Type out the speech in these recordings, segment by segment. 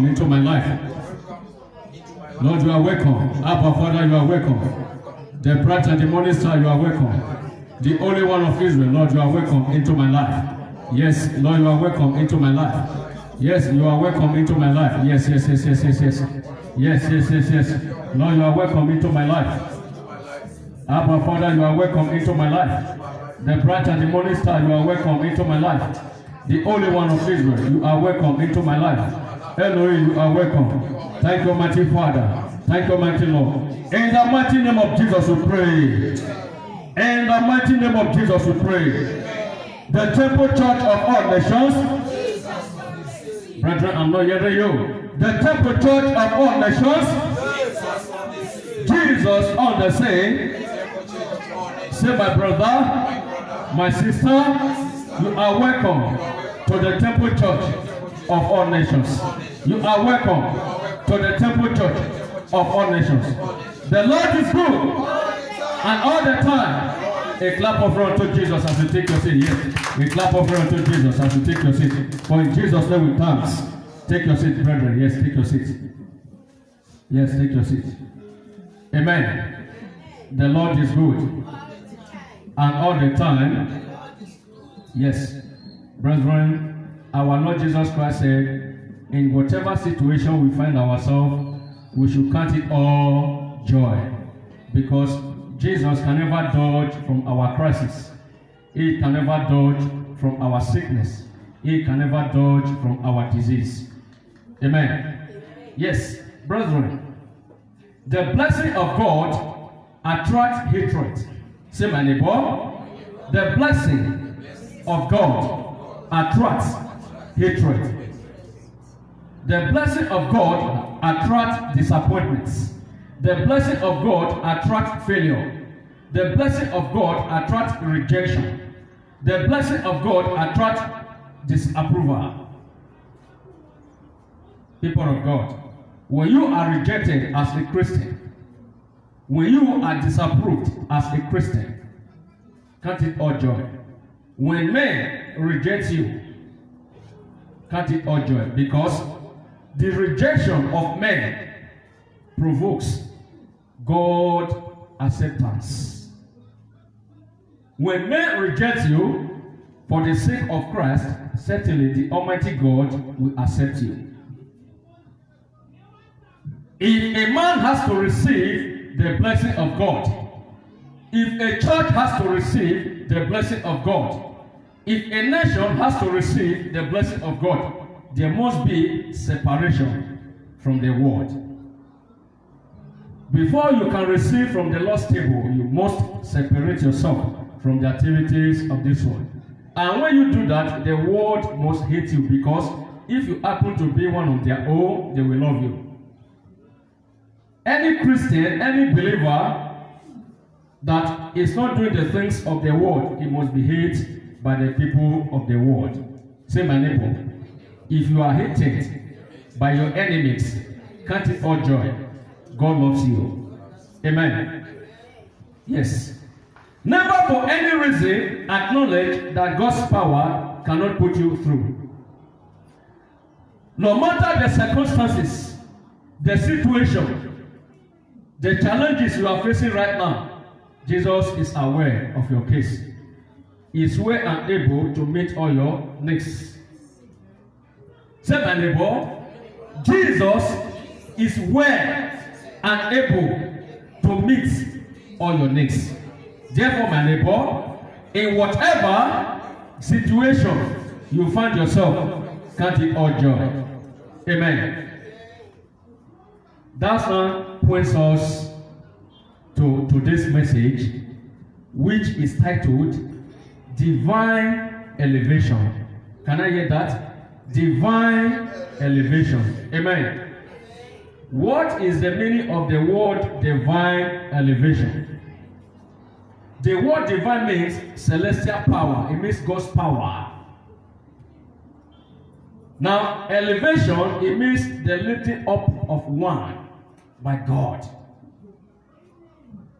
welcome into my life. Lord, you are welcome. Abba, Father, you are welcome. The bright and the morning star, you are welcome. The only one of Israel, Lord, you are welcome into my life. Yes, Lord, you are welcome into my life. Yes, you are welcome into my life. Yes. Yes. Lord, you are welcome into my life. Abba, Father, you are welcome into my life. The bright and the morning star, you are welcome into my life. The only one of Israel, you are welcome into my life. Elohim, you are welcome. Thank you, mighty Father. Thank you, mighty Lord. In the mighty name of Jesus, we pray. In the mighty name of Jesus, we pray. The Temple Church of all nations. Brethren, I'm not hearing you. The Temple Church of all nations. Jesus on the same. Say, my brother, my sister, you are welcome to the Temple Church of all nations. You are welcome to the Temple Church of all nations. The Lord is good, and all the time, a clap of honor to Jesus as you take your seat. Yes, a clap of honor to Jesus as you take your seat. For in Jesus' name we thanks. Take your seat, brethren. Yes, take your seat. Yes, take your seat. Amen. The Lord is good, and all the time. Yes, brethren, our Lord Jesus Christ said, in whatever situation we find ourselves, we should count it all joy, because Jesus can never dodge from our crisis. He can never dodge from our sickness. He can never dodge from our disease. Amen. Yes, brethren, the blessing of God attracts hatred. Say, my neighbor, the blessing of God attracts hatred. The blessing of God attracts disappointments. The blessing of God attracts failure. The blessing of God attracts rejection. The blessing of God attracts disapproval. People of God, when you are rejected as a Christian, when you are disapproved as a Christian, count it all joy. When men reject you, count it all joy, because the rejection of men provokes God acceptance. When men reject you for the sake of Christ, certainly the Almighty God will accept you. If a man has to receive the blessing of God, if a church has to receive the blessing of God, if a nation has to receive the blessing of God, there must be separation from the world. Before you can receive from the Lord's table, you must separate yourself from the activities of this world. And when you do that, the world must hate you, because if you happen to be one of their own, they will love you. Any Christian, any believer that is not doing the things of the world, he must be hated by the people of the world. Say, my neighbor, if you are hated by your enemies, count it all joy. God loves you. Amen. Yes. Never for any reason acknowledge that God's power cannot put you through. No matter the circumstances, the situation, the challenges you are facing right now, Jesus is aware of your case. He is well and able to meet all your needs. Say, my neighbor, Jesus is well and able to meet all your needs. Therefore, my neighbor, in whatever situation you find yourself, count it all joy. Amen. That now points us to this message, which is titled Divine Elevation. Can I hear that? Divine elevation. Amen. What is the meaning of the word divine elevation? The word divine means celestial power. It means God's power. Now, elevation, it means the lifting up of one by God.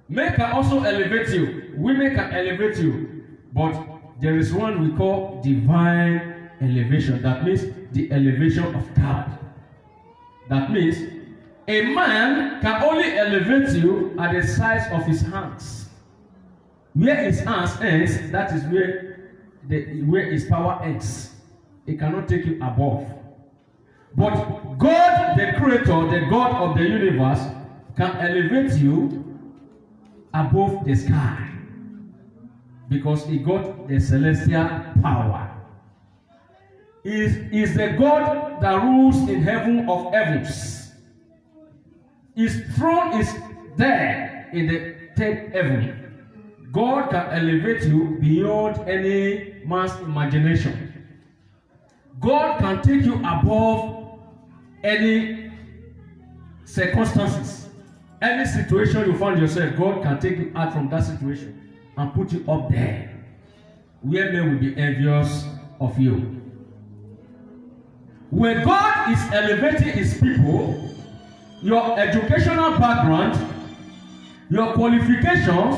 Men can also elevate you. Women can elevate you. But there is one we call divine elevation. That means the elevation of God. That means a man can only elevate you at the size of his hands. Where his hands ends, that is where his power ends. It cannot take you above. But God, the creator, the God of the universe, can elevate you above the sky. Because he got the celestial power. He is the God that rules in heaven of heavens. His throne is there in the third heaven. God can elevate you beyond any man's imagination. God can take you above any circumstances. Any situation you find yourself, God can take you out from that situation and put you up there, where men will be envious of you. When God is elevating his people, your educational background, your qualifications,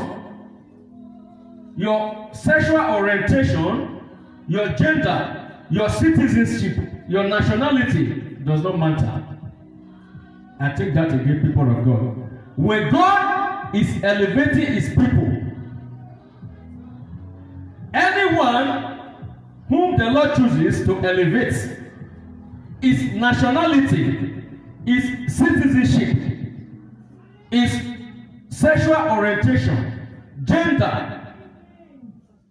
your sexual orientation, your gender, your citizenship, your nationality does not matter. I take that again, people of God. When God is elevating his people, anyone whom the Lord chooses to elevate, his nationality, his citizenship, his sexual orientation, gender,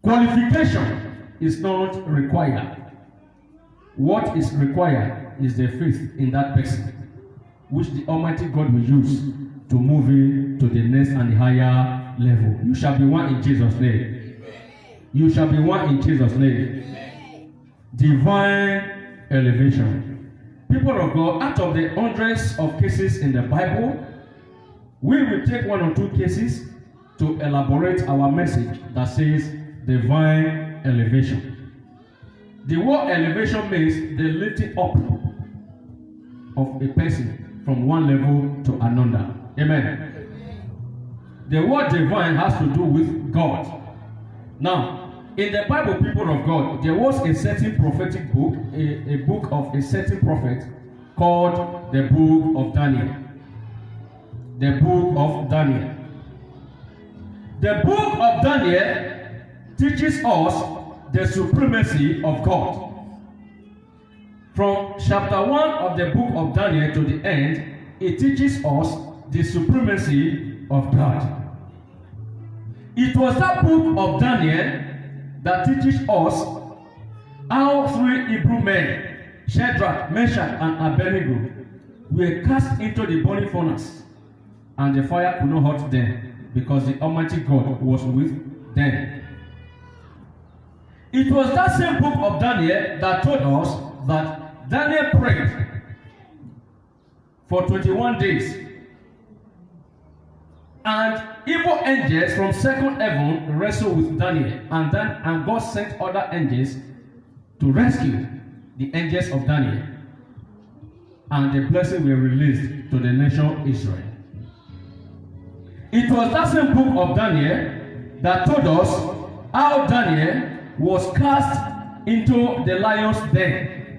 qualification is not required. What is required is the faith in that person, which the Almighty God will use to move you to the next and higher level. You shall be one in Jesus' name. You shall be one in Jesus' name. Divine elevation. People of God, out of the hundreds of cases in the Bible, we will take one or two cases to elaborate our message that says divine elevation. The word elevation means the lifting up of a person from one level to another. Amen. The word divine has to do with God. Now, in the Bible, people of God, there was a certain prophetic book, a book of a certain prophet called the Book of Daniel. The Book of Daniel. The Book of Daniel teaches us the supremacy of God. From chapter 1 of the book of Daniel to the end, it teaches us the supremacy of God. It was that book of Daniel that teaches us how three Hebrew men, Shadrach, Meshach, and Abednego, were cast into the burning furnace, and the fire could not hurt them because the Almighty God was with them. It was that same book of Daniel that told us that Daniel prayed for 21 days. And evil angels from second heaven wrestled with Daniel, and God sent other angels to rescue the angels of Daniel. And the blessing were released to the nation Israel. It was that same book of Daniel that told us how Daniel was cast into the lion's den,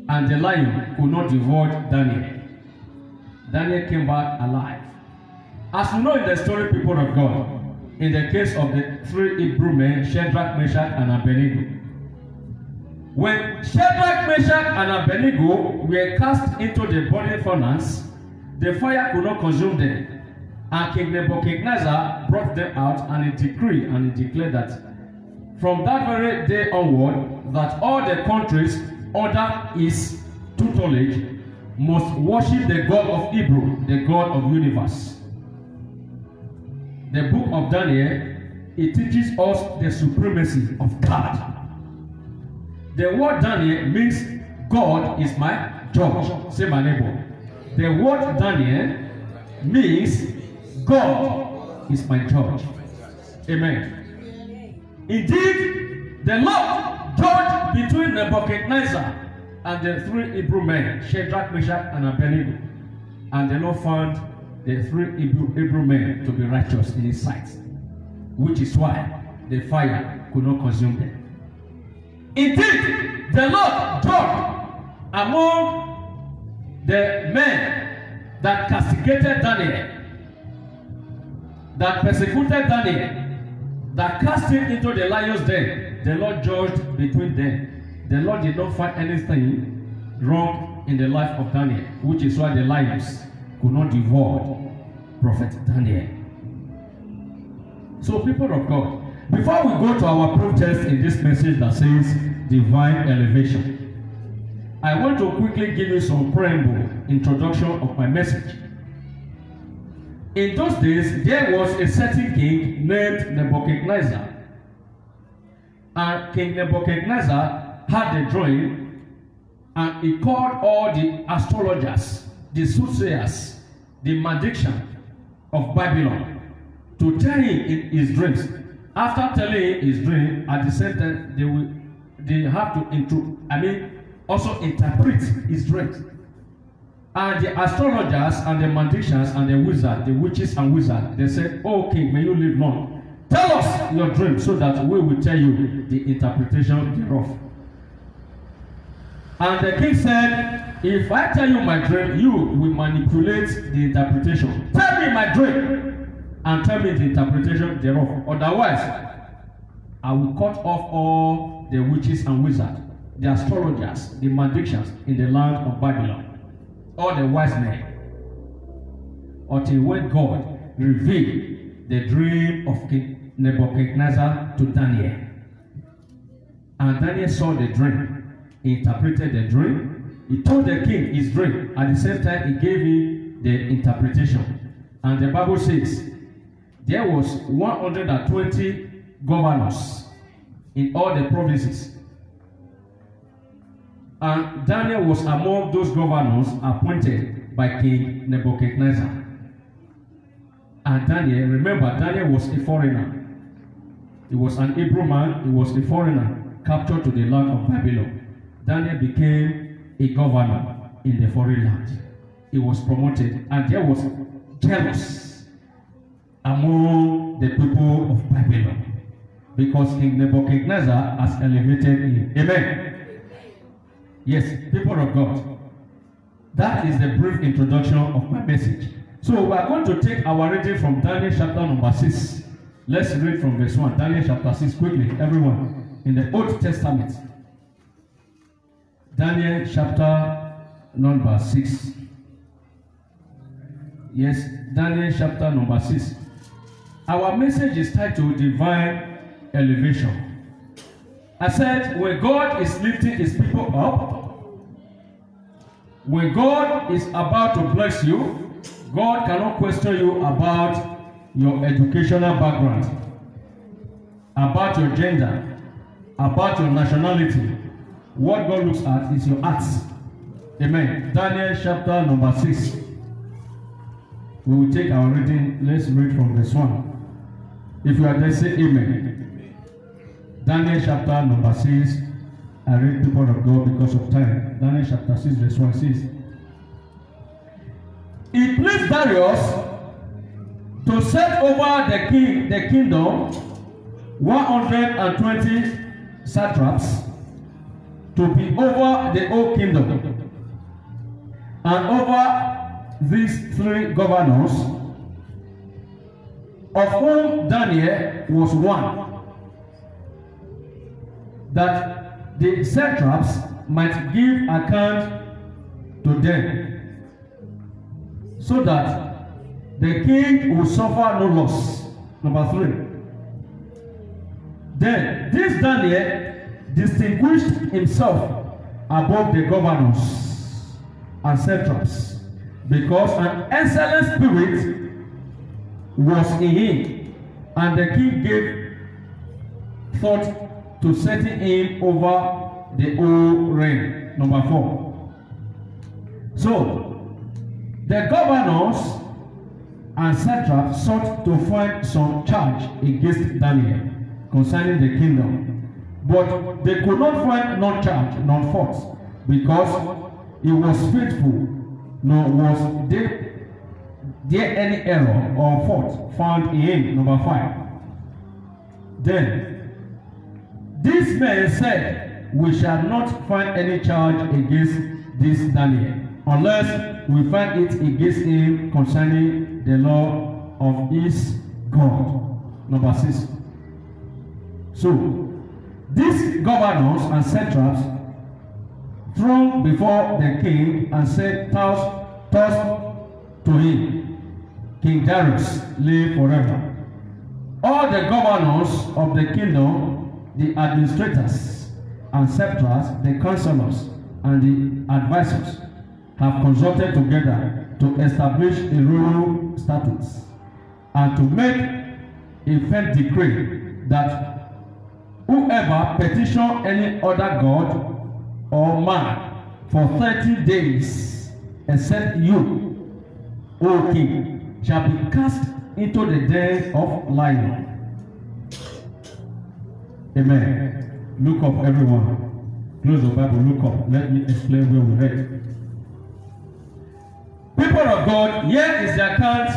and the lion could not devour Daniel. Daniel came back alive. As you know in the story, people of God, in the case of the three Hebrew men, Shadrach, Meshach, and Abednego, when Shadrach, Meshach, and Abednego were cast into the burning furnace, the fire could not consume them. And King Nebuchadnezzar brought them out, and he decreed and he declared that from that very day onward, that all the countries under his tutelage must worship the God of Hebrew, the God of universe. The book of Daniel, it teaches us the supremacy of God. The word Daniel means God is my judge. Say my neighbor. The word Daniel means God is my judge. Amen. Indeed, the Lord judged between Nebuchadnezzar and the three Hebrew men, Shadrach, Meshach, and Abednego. And the Lord found the three Hebrew men to be righteous in his sight, which is why the fire could not consume them. Indeed, the Lord judged among the men that castigated Daniel, that persecuted Daniel, that cast him into the lion's den, the Lord judged between them. The Lord did not find anything wrong in the life of Daniel, which is why the lions could not devour Prophet Daniel. So, people of God, before we go to our proof text in this message that says divine elevation, I want to quickly give you some preamble introduction of my message. In those days, there was a certain king named Nebuchadnezzar. And King Nebuchadnezzar had a dream, and he called all the astrologers, the soothsayers, the magicians of Babylon to tell him in his dreams. After telling his dream, at the same time, they have to also interpret his dreams. And the astrologers and the magicians and the wizards, the witches and wizards, they said, "Oh king, may you live long. Tell us your dream so that we will tell you the interpretation thereof." And the king said, "If I tell you my dream, you will manipulate the interpretation. Tell me my dream and tell me the interpretation thereof. Otherwise, I will cut off all the witches and wizards, the astrologers, the magicians in the land of Babylon, all the wise men, until when God revealed the dream of King Nebuchadnezzar to Daniel." And Daniel saw the dream. He interpreted the dream. He told the king his dream. At the same time, he gave him the interpretation. And the Bible says there was 120 governors in all the provinces. And Daniel was among those governors appointed by King Nebuchadnezzar. And Daniel, remember, Daniel was a foreigner. He was an Hebrew man. He was a foreigner captured to the land of Babylon. Daniel became a governor in the foreign land. He was promoted, and there was jealousy among the people of Babylon because King Nebuchadnezzar has elevated him. Amen. Yes, people of God. That is the brief introduction of my message. So we are going to take our reading from Daniel chapter number 6. Let's read from verse 1. Daniel chapter 6 quickly, everyone. In the Old Testament. Daniel chapter number 6. Yes, Daniel chapter number 6. Our message is titled Divine Elevation. I said, when God is lifting his people up, when God is about to bless you, God cannot question you about your educational background, about your gender, about your nationality. What God looks at is your acts. Amen. Daniel chapter number 6. We will take our reading. Let's read from verse 1. If you are there, say amen. Daniel chapter number 6. I read people of God because of time. Daniel chapter 6 verse 1 says, "It pleased Darius to set over the kingdom 120 satraps to be over the whole kingdom, and over these 3 governors, of whom Daniel was one, that the satraps might give account to them, so that the king will suffer no loss." Number 3. Then this Daniel distinguished himself above the governors and satraps, because an excellent spirit was in him, and the king gave thought to setting him over the whole reign. Number 4. So the governors and satraps sought to find some charge against Daniel concerning the kingdom, but they could not find no charge, nor fault, because he was faithful, nor was there any error or fault found in him. Number 5. Then these men said, "We shall not find any charge against this Daniel, unless we find it against him concerning the law of his God. Number 6. So, these governors and satraps thronged before the king and said thus to him, King Darius, live forever. All the governors of the kingdom, the administrators and satraps, the counselors and the advisors, have consulted together to establish a royal statutes and to make a firm decree that whoever petition any other god or man for 30 days, except you, O king, shall be cast into the den of lion. Amen. Look up, everyone. Close the Bible, look up. Let me explain where we read. People of God, here is the account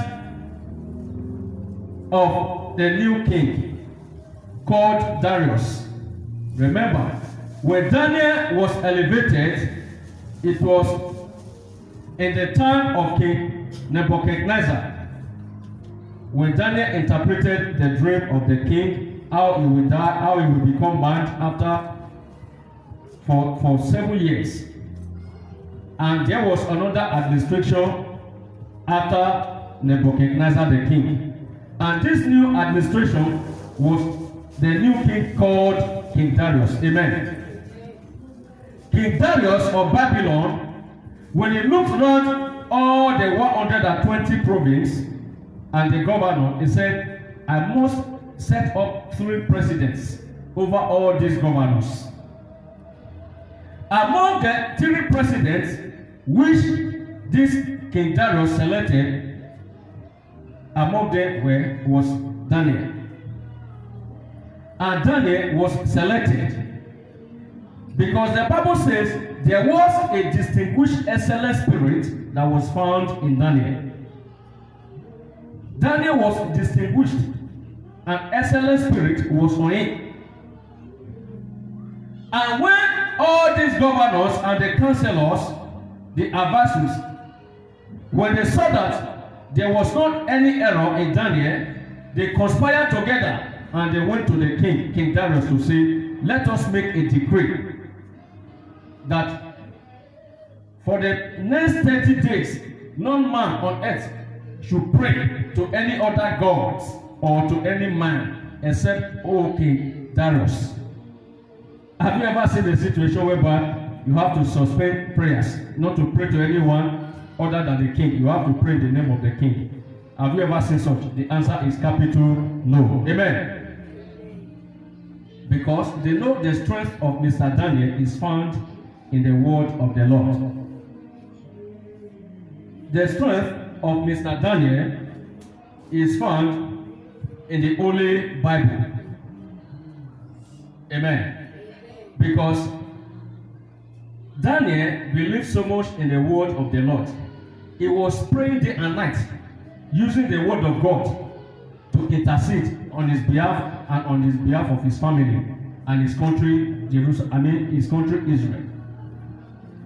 of the new king called Darius. Remember, when Daniel was elevated, it was in the time of King Nebuchadnezzar. When Daniel interpreted the dream of the king, how he will die, how he will become mad after for 7 years. And there was another administration after Nebuchadnezzar the king. And this new administration was the new king called King Darius. Amen. King Darius of Babylon, when he looked around all the 120 provinces and the governor, he said, I must set up 3 presidents over all these governors. Among the 3 presidents which this King Darius selected, among them was Daniel. And Daniel was selected because the Bible says there was a distinguished excellent spirit that was found in Daniel. Daniel was distinguished. An excellent spirit was on him. And when all these governors and the councillors, the advisors, when they saw that there was not any error in Daniel, they conspired together and they went to the king, King Darius, to say, let us make a decree that for the next 30 days, no man on earth should pray to any other gods or to any man except King Darius. Have you ever seen a situation whereby you have to suspend prayers, not to pray to anyone other than the king? You have to pray in the name of the king. Have you ever seen such? The answer is capital no. Amen. Because they know the strength of Mr. Daniel is found in the word of the Lord. The strength of Mr. Daniel is found in the Holy Bible. Amen. Because Daniel believed so much in the word of the Lord. He was praying day and night, using the word of God to intercede on his behalf and on his behalf of his family and his country, his country Israel.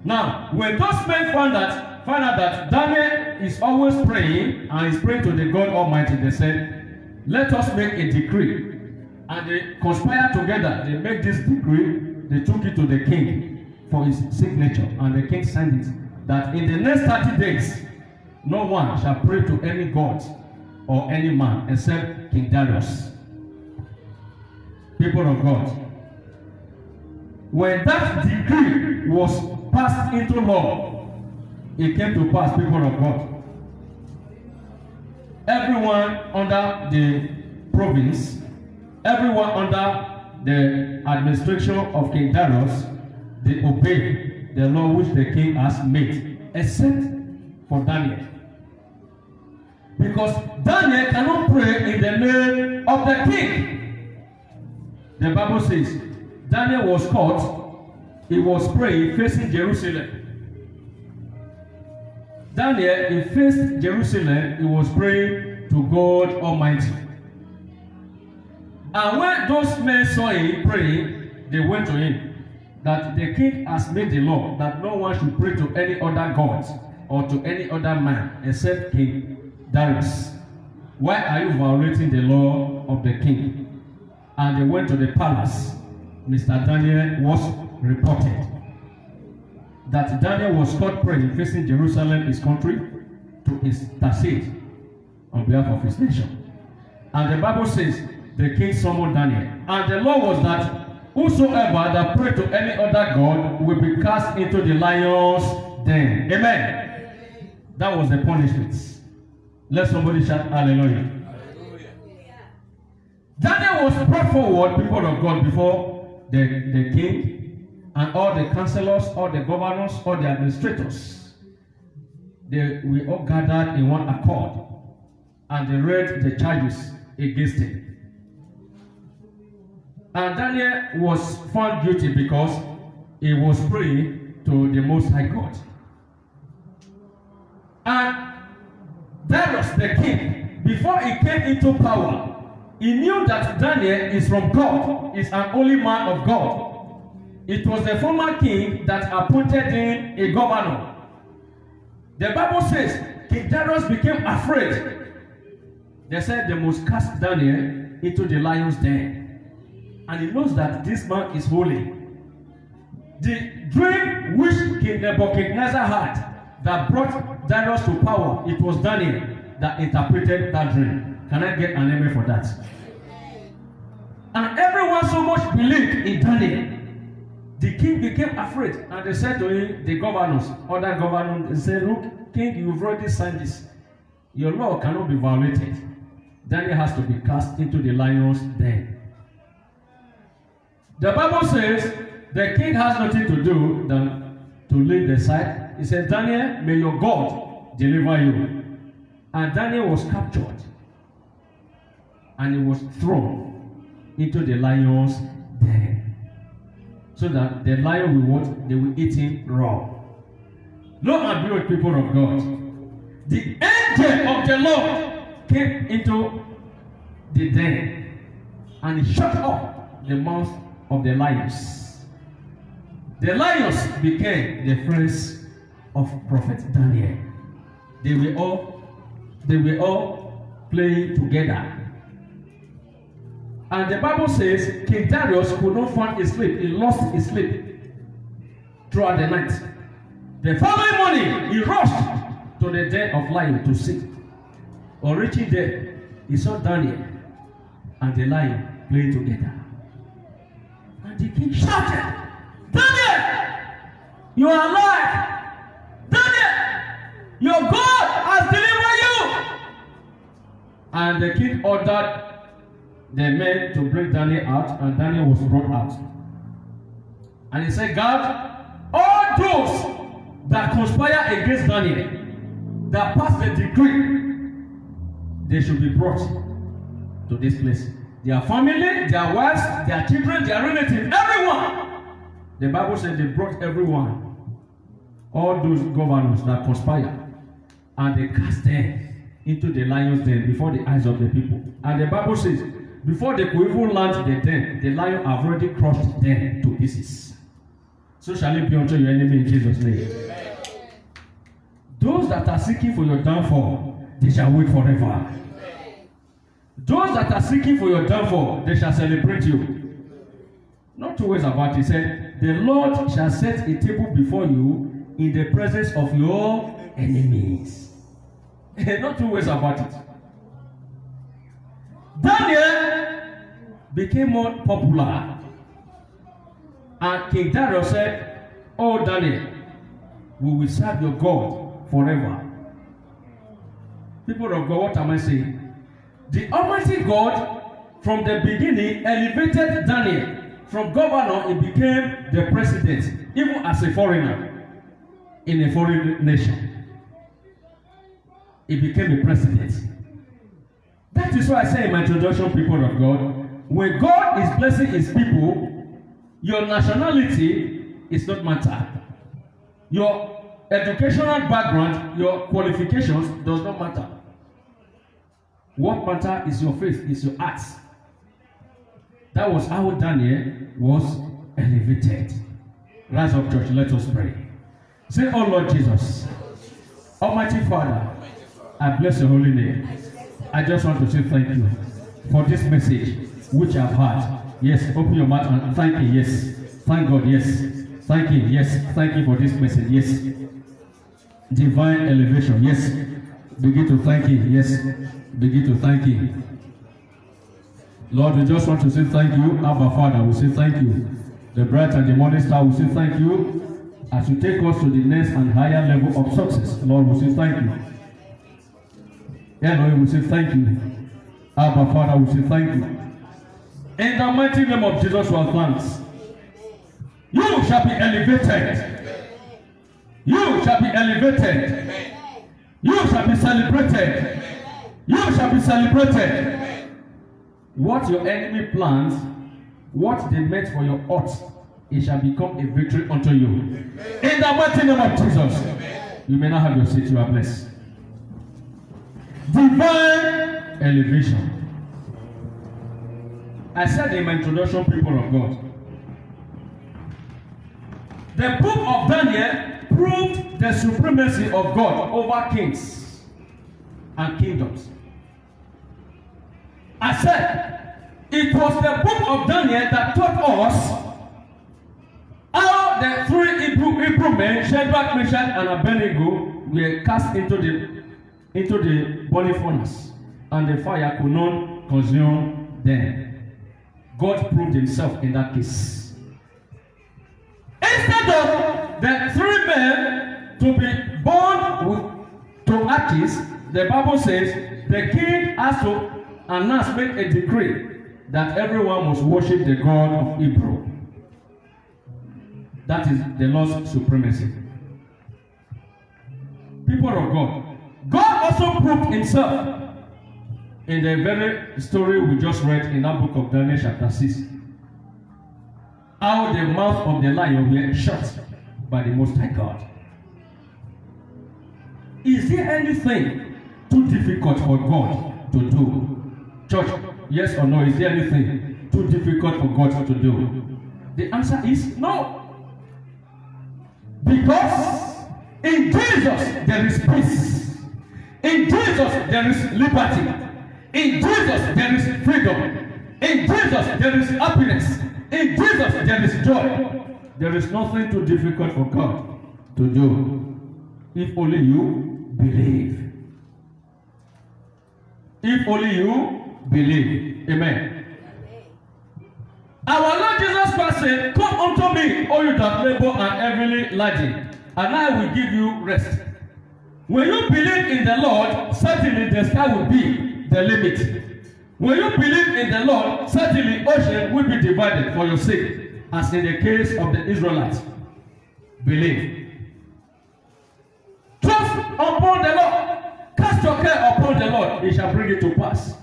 Now, when those men found out that Daniel is always praying and is praying to the God Almighty, they said, let us make a decree. And they conspired together. They made this decree. They took it to the king for his signature. And the king signed it. That in the next 30 days, no one shall pray to any god or any man except King Darius. People of God. When that decree was passed into law, it came to pass, people of God. Everyone under the province, everyone under the administration of King Darius, they obey the law which the king has made, except for Daniel. Because Daniel cannot pray in the name of the king. The Bible says Daniel was caught, he was praying facing Jerusalem. Daniel, he faced Jerusalem, he was praying to God Almighty. And when those men saw him praying, they went to him. that the king has made the law that no one should pray to any other god or to any other man except King Darius. Why are you violating the law of the king? And they went to the palace. Mr. Daniel was reported that Daniel was caught praying, facing Jerusalem, his country, to intercede on behalf of his nation. And the Bible says the king summoned Daniel. And the law was that whosoever that prayed to any other god will be cast into the lion's den. Amen. That was the punishment. Let somebody shout hallelujah. Daniel was brought forward, people of God, before the king and all the councillors, all the governors, all the administrators. We all gathered in one accord and they read the charges against him. And Daniel was found guilty because he was praying to the Most High God. And Darius the king, before he came into power, he knew that Daniel is from God, is an holy man of God. It was the former king that appointed him a governor. The Bible says King Darius became afraid. They said they must cast Daniel into the lion's den. And he knows that this man is holy. The dream which King Nebuchadnezzar had that brought Darius to power, it was Daniel that interpreted that dream. Can I get an amen for that? And everyone so much believed in Daniel. The king became afraid, and they said to him, the governors, other governors, they said, look, king, you've already signed this. Your law cannot be violated. Daniel has to be cast into the lion's den. The Bible says the king has nothing to do than to lead the side. He said, Daniel, may your God deliver you. And Daniel was captured. And he was thrown into the lion's den. So that the lion will what? They will eat him raw. Lo and behold, people of God, the angel of the Lord came into the den and he shut up the mouth of the lions. The lions became the friends of Prophet Daniel. They were all playing together. And the Bible says King Darius could not find his sleep. He lost his sleep throughout the night. The following morning, he rushed to the den of lion to sleep. On reaching there, he saw Daniel and the lion playing together. And the king shouted, Daniel, you are alive! Daniel, your God has delivered you! And the king ordered the men to bring Daniel out, and Daniel was brought out. And he said, God, all those that conspire against Daniel, that pass the decree, they should be brought to this place. Their family, their wives, their children, their relatives, everyone. The Bible said they brought everyone. All those governors that conspire, and they cast them into the lion's den before the eyes of the people. And the Bible says, before they could even land the den, the lion have already crushed them to pieces. So shall it be unto your enemy in Jesus' name. Amen. Those that are seeking for your downfall, they shall wait forever. Amen. Those that are seeking for your downfall, they shall celebrate you. Not two ways about it. He said, the Lord shall set a table before you in the presence of your enemies. Not two ways about it. Daniel became more popular. And King Darius said, oh Daniel, we will serve your God forever. People of God, what am I saying? The Almighty God, from the beginning, elevated Daniel. From governor, he became the president, even as a foreigner in a foreign nation. He became a president. That is why I say in my introduction, people of God, when God is blessing his people, your nationality is not matter. Your educational background, your qualifications does not matter. What matter is your faith, is your acts. That was how Daniel was elevated. Rise up, church. Let us pray. Say, oh Lord Jesus, Almighty Father, I bless your holy name. I just want to say thank you for this message which I've heard. Yes, open your mouth and thank you. Yes, thank God. Yes, thank you. Yes, thank you for this message. Yes, divine elevation. Yes, begin to thank you. Yes, begin to thank you. Lord, we just want to say thank you. Abba Father, we say thank you. The bright and the morning star, we say thank you. As you take us to the next and higher level of success, Lord, we say thank you. Lord, we say thank you. Abba Father, we say thank you. In the mighty name of Jesus, we have thanks. You shall be elevated. You shall be elevated. You shall be celebrated. You shall be celebrated. What your enemy plans, what they meant for your odds, it shall become a victory unto you. In the mighty name of Jesus. You may now have your seat. You are blessed. Divine elevation. I said in my introduction, people of God, the book of Daniel proved the supremacy of God over kings and kingdoms. I said it was the book of Daniel that taught us how the three Hebrew men, Shadrach, Meshach, and Abednego, were cast into the burning furnace, and the fire could not consume them. God proved himself in that case. Instead of the three men to be burned to ashes, the Bible says the king has to announce, make a decree that everyone must worship the God of Hebrew. That is the Lord's supremacy. People of God, God also proved himself in the very story we just read in that book of Daniel chapter 6. How the mouth of the lion were shut by the Most High God. Is there anything too difficult for God to do? Church, yes or no? Is there anything too difficult for God to do? The answer is no. Because in Jesus there is peace. In Jesus there is liberty. In Jesus there is freedom. In Jesus there is happiness. In Jesus there is joy. There is nothing too difficult for God to do if only you believe. If only you believe. Amen. Our Lord Jesus Christ said, come unto me, all you that labor and heavily laden, and I will give you rest. When you believe in the Lord, certainly the sky will be the limit. When you believe in the Lord, certainly ocean will be divided for your sake, as in the case of the Israelites. Believe. Trust upon the Lord. Cast your care upon the Lord. He shall bring it to pass.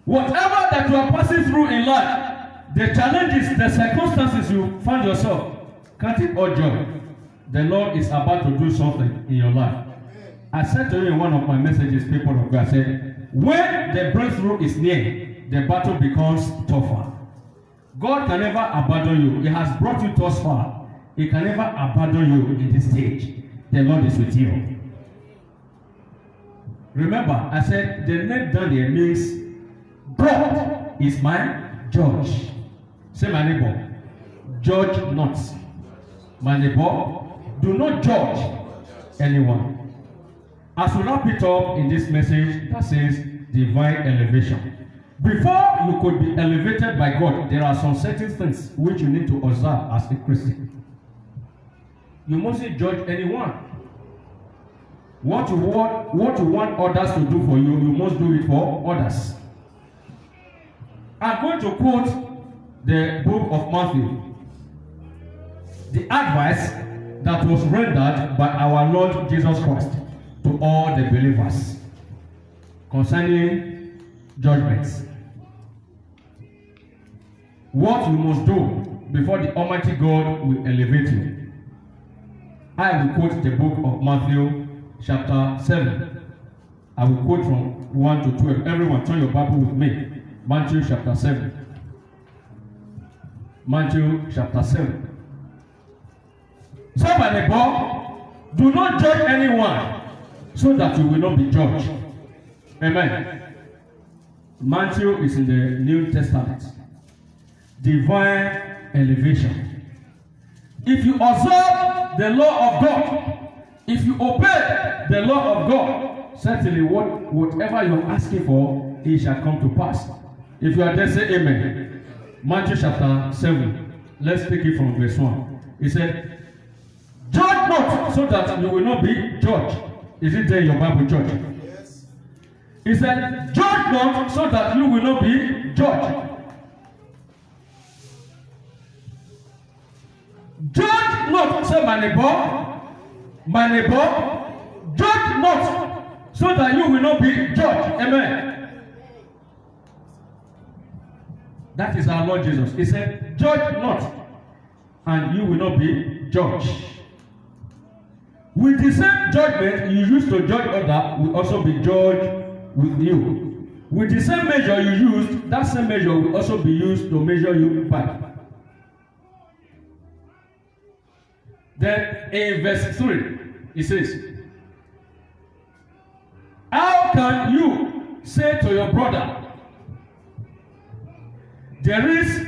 Whatever that you are passing through in life, the challenges, the circumstances you find yourself, count it all joy. The Lord is about to do something in your life. I said to you in one of my messages, people of God, I said, when the breakthrough is near, the battle becomes tougher. God can never abandon you. He has brought you thus far. He can never abandon you in this stage. The Lord is with you. Remember, I said the name Daniel means God is my judge. Say my neighbor, judge not. My neighbor, do not judge anyone. As we wrap it up in this message that says divine elevation. Before you could be elevated by God, there are some certain things which you need to observe as a Christian. You mustn't judge anyone. What you want others to do for you, you must do it for others. I'm going to quote the book of Matthew. The advice that was rendered by our Lord Jesus Christ to all the believers concerning judgments. What you must do before the Almighty God will elevate you. I will quote the book of Matthew chapter 7. I will quote from 1 to 12. Everyone turn your Bible with me. Matthew chapter 7. Matthew chapter 7. Say my neighbor, do not judge anyone so that you will not be judged. Amen. Matthew is in the New Testament. Divine elevation. If you observe the law of God, if you obey the law of God, certainly whatever you're asking for, it shall come to pass. If you are there, say amen. Matthew chapter 7. Let's take it from verse 1. He said, judge not so that you will not be judged. Is it there in your Bible, church? Yes. He said, judge not so that you will not be judged. Judge not, say my neighbor, judge not so that you will not be judged. Amen. That is our Lord Jesus. He said, judge not, and you will not be judged. With the same judgment you used to judge others, will also be judged with you. With the same measure you used, that same measure will also be used to measure you back. Then in verse 3, it says, how can you say to your brother, there is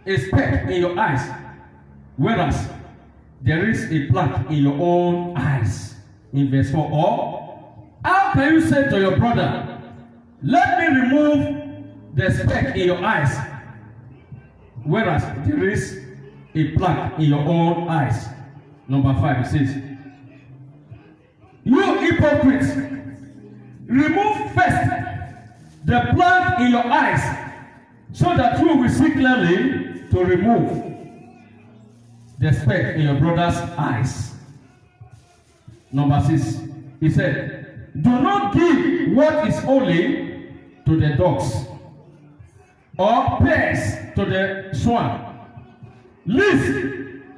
a speck in your eyes, whereas there is a plank in your own eyes? In verse 4, or how can you say to your brother, let me remove the speck in your eyes, whereas there is a plank in your own eyes? Number 5, it says, you hypocrites, remove first the plank in your eyes, so that you will see clearly to remove the speck in your brother's eyes. Number 6, he said, do not give what is holy to the dogs, or pears to the swan, lest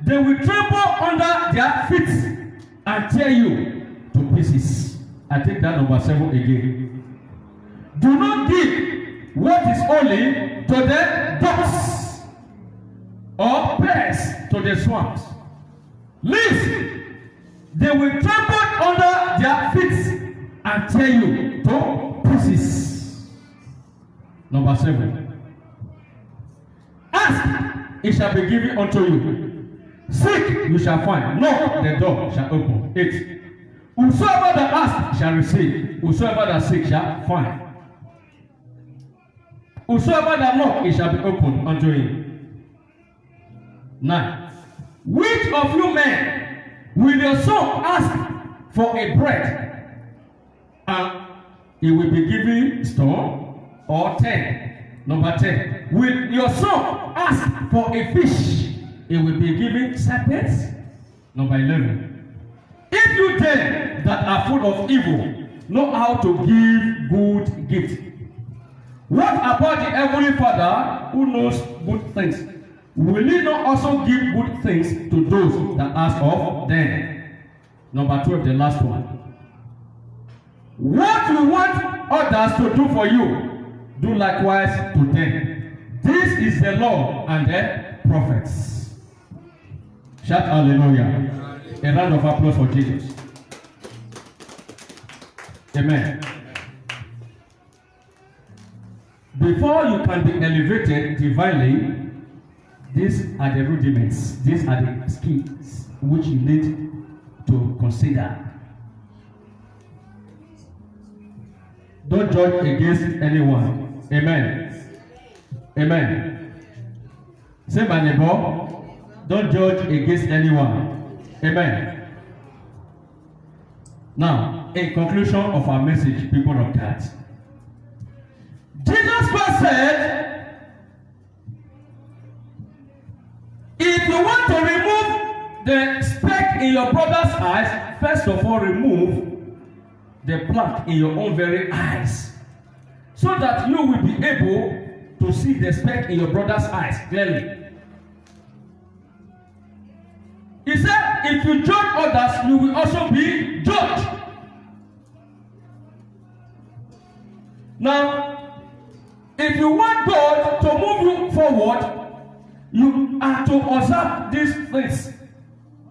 they will trample under their feet and tear you to pieces. I take that number 7 again. Do not give what is holy to the dogs, or pears to the swans, lest they will trample under their feet and tear you to pieces. Number 7. Ask, it shall be given unto you. Seek, you shall find. Knock, the door shall open. 8. Whosoever that asks shall receive. Whosoever that seeks shall find. Whosoever that knock, it shall be opened unto him. 9. Which of you men will your son ask for a bread, and he will be given stone? Or 10. Number 10. Will your son ask for a fish, it will be given serpents? Number 11. If you then that are full of evil know how to give good gifts, what about the Heavenly Father who knows good things? Will he not also give good things to those that ask of them? Number 12, the last one. What you want others to do for you, do likewise to them. This is the law and the prophets. Shout hallelujah. A round of applause for Jesus. Amen. Before you can be elevated divinely, these are the rudiments. These are the skills which you need to consider. Don't judge against anyone. Amen. Amen. Say, my neighbor, don't judge against anyone. Amen. Now, in conclusion of our message, people of God, Jesus Christ said, if you want to remove the speck in your brother's eyes, first of all, remove the plank in your own very eyes, so that you will be able to see the speck in your brother's eyes clearly. He said, if you judge others, you will also be judged. Now, if you want God to move you forward, you are to observe these things.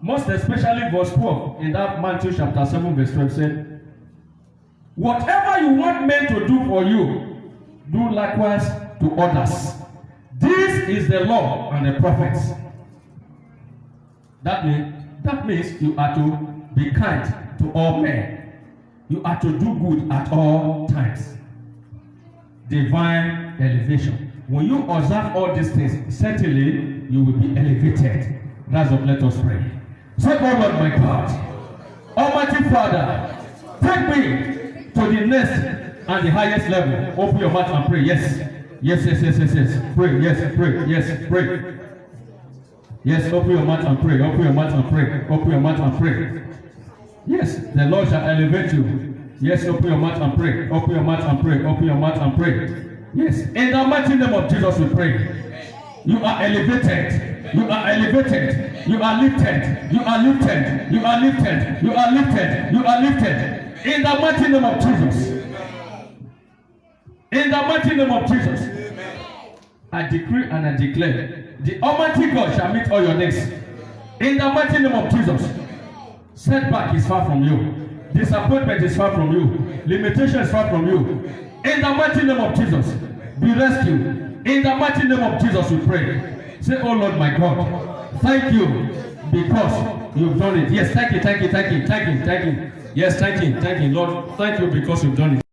most especially verse 12 in that Matthew chapter 7 verse 12 said, whatever you want men to do for you, do likewise to others. This is the law and the prophets. That means you are to be kind to all men. You are to do good at all times. Divine elevation. When you observe all these things, certainly you will be elevated. That's what let us pray. Say, oh Lord my God, Almighty Father, take me to the next and the highest level. Open your mouth and pray. Yes. Yes. Pray. Yes, pray. Yes, pray. Yes, open your mouth and pray. Open your mouth and pray. Open your mouth and pray. Yes, the Lord shall elevate you. Yes, open your mouth and pray. Open your mouth and pray. Open your mouth and pray. Yes, in the mighty name of Jesus we pray. You are elevated. You are elevated. You are lifted. You are lifted. You are lifted. You are lifted. You are lifted. In the mighty name of Jesus. In the mighty name of Jesus. I decree and I declare, the Almighty God shall meet all your needs. In the mighty name of Jesus. Setback is far from you. Disappointment is far from you. Limitation is far from you. In the mighty name of Jesus, be rescued. In the mighty name of Jesus we pray. Say, oh Lord my God, thank you because you've done it. Yes, thank you. Yes, thank you, Lord. Thank you because you've done it.